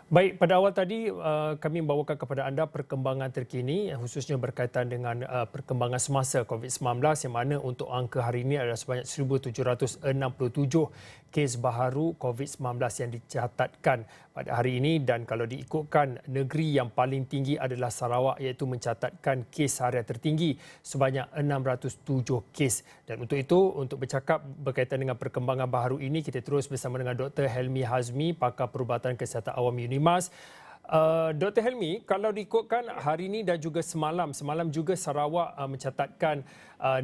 Baik, pada awal tadi kami membawakan kepada anda perkembangan terkini khususnya berkaitan dengan perkembangan semasa COVID-19 yang mana untuk angka hari ini adalah sebanyak 1,767 kes baharu COVID-19 yang dicatatkan pada hari ini dan kalau diikutkan negeri yang paling tinggi adalah Sarawak iaitu mencatatkan kes harian tertinggi sebanyak 607 kes. Dan untuk itu, untuk bercakap berkaitan dengan perkembangan baharu ini, kita terus bersama dengan Dr. Helmi Hazmi, pakar perubatan kesihatan awam UNIMAS. Dr. Helmi, kalau diikutkan hari ini dan juga semalam juga Sarawak mencatatkan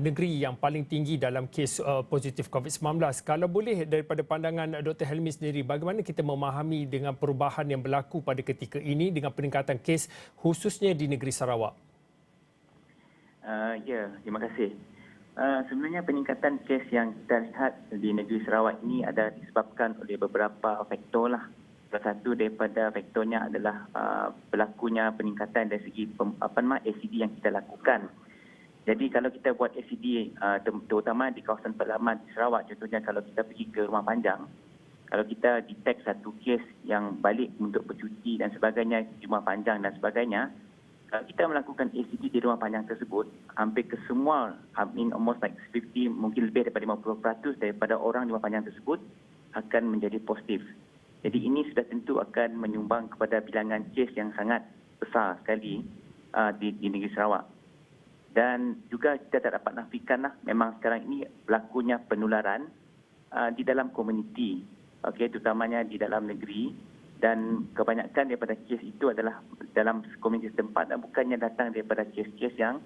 negeri yang paling tinggi dalam kes positif COVID-19. Kalau boleh daripada pandangan Dr. Helmi sendiri, bagaimana kita memahami dengan perubahan yang berlaku pada ketika ini dengan peningkatan kes khususnya di negeri Sarawak? Terima kasih. Sebenarnya peningkatan kes yang kita lihat di negeri Sarawak ini adalah disebabkan oleh beberapa faktor lah. Salah satu daripada faktornya adalah berlakunya peningkatan dari segi ACD yang kita lakukan. Jadi kalau kita buat ACD terutama di kawasan pedalaman di Sarawak, contohnya kalau kita pergi ke Rumah Panjang, kalau kita detect satu kes yang balik untuk bercuti dan sebagainya di Rumah Panjang dan sebagainya, kalau kita melakukan ACD di Rumah Panjang tersebut, hampir ke semua, almost like 50, mungkin lebih daripada 50% daripada orang di Rumah Panjang tersebut akan menjadi positif. Jadi ini sudah tentu akan menyumbang kepada bilangan kes yang sangat besar sekali di negeri Sarawak. Dan juga kita tak dapat nafikanlah memang sekarang ini berlakunya penularan di dalam komuniti, terutamanya di dalam negeri, dan kebanyakan daripada kes itu adalah dalam komuniti setempat dan bukannya datang daripada kes-kes yang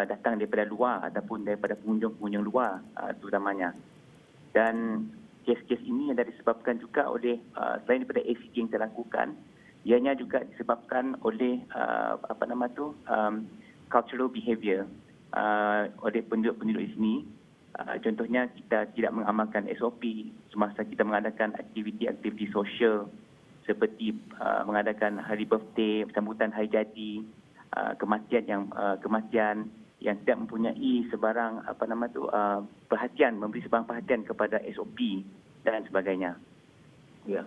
datang daripada luar ataupun daripada pengunjung-pengunjung luar terutamanya. Dan kes-kes ini yang disebabkan juga oleh selain daripada ACD yang kita lakukan, ianya juga disebabkan oleh cultural behaviour oleh penduduk-penduduk di sini. Contohnya kita tidak mengamalkan SOP semasa kita mengadakan aktiviti-aktiviti sosial seperti mengadakan hari birthday, sambutan hari jadi, kematian yang tidak mempunyai sebarang perhatian, memberi sebarang perhatian kepada SOP dan sebagainya. Ya.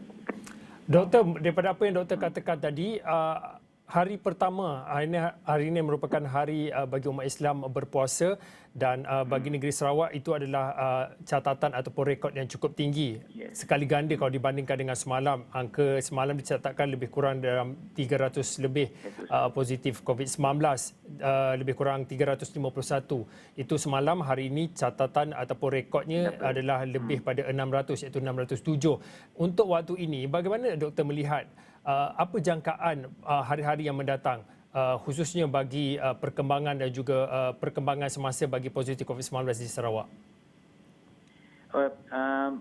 Doktor, daripada apa yang doktor katakan tadi, hari pertama, hari ini merupakan hari bagi umat Islam berpuasa dan bagi negeri Sarawak itu adalah catatan ataupun rekod yang cukup tinggi. Sekali ganda kalau dibandingkan dengan semalam. Angka semalam dicatatkan lebih kurang dalam 300 lebih positif COVID-19, lebih kurang 351. Itu semalam, hari ini catatan ataupun rekodnya adalah lebih pada 600 iaitu 607. Untuk waktu ini, bagaimana doktor melihat apa jangkaan hari-hari yang mendatang khususnya bagi perkembangan dan juga perkembangan semasa bagi positif COVID-19 di Sarawak?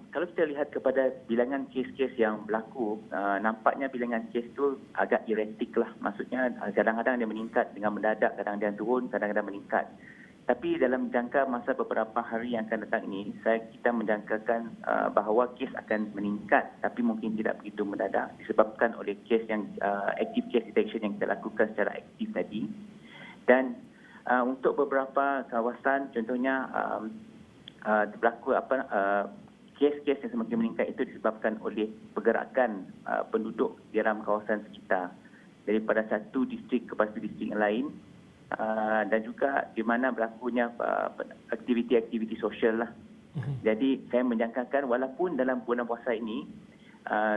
Kalau kita lihat kepada bilangan kes-kes yang berlaku, nampaknya bilangan kes itu agak erratik lah. Maksudnya kadang-kadang dia meningkat dengan mendadak, kadang-kadang dia turun, kadang-kadang meningkat. Tapi dalam jangka masa beberapa hari yang akan datang ini, kita menjangkakan bahawa kes akan meningkat tapi mungkin tidak begitu mendadak disebabkan oleh kes yang active case detection yang kita lakukan secara aktif tadi. Dan untuk beberapa kawasan, contohnya berlaku kes-kes yang semakin meningkat itu disebabkan oleh pergerakan penduduk di dalam kawasan sekitar daripada satu distrik kepada satu distrik yang lain. Dan juga di mana berlakunya aktiviti-aktiviti sosial lah. Jadi saya menjangkakan walaupun dalam bulan puasa ini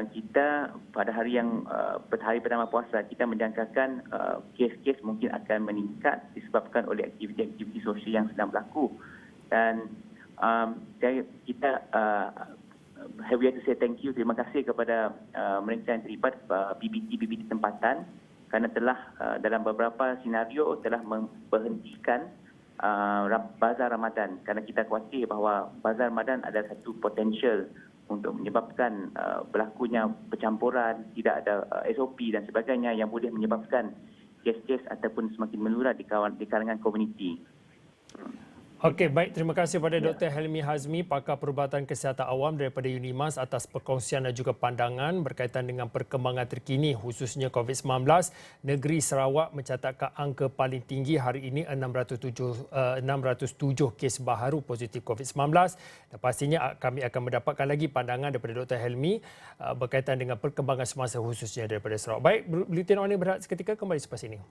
kita pada hari pertama puasa kita menjangkakan kes-kes mungkin akan meningkat disebabkan oleh aktiviti-aktiviti sosial yang sedang berlaku. Dan kita we have to say thank you, terima kasih kepada mereka yang terlibat PBT tempatan kerana telah dalam beberapa senario telah memberhentikan bazar Ramadan kerana kita khawatir bahawa bazar Ramadan ada satu potensial untuk menyebabkan berlakunya percampuran, tidak ada SOP dan sebagainya yang boleh menyebabkan kes-kes ataupun semakin melurat di kalangan komuniti. Okey, baik. Terima kasih kepada Dr. Helmi Hazmi, pakar perubatan kesihatan awam daripada Unimas atas perkongsian dan juga pandangan berkaitan dengan perkembangan terkini khususnya COVID-19. Negeri Sarawak mencatatkan angka paling tinggi hari ini 607 kes baharu positif COVID-19 dan pastinya kami akan mendapatkan lagi pandangan daripada Dr. Helmi berkaitan dengan perkembangan semasa khususnya daripada Sarawak. Baik, Buletin On Air berehat seketika kembali selepas ini.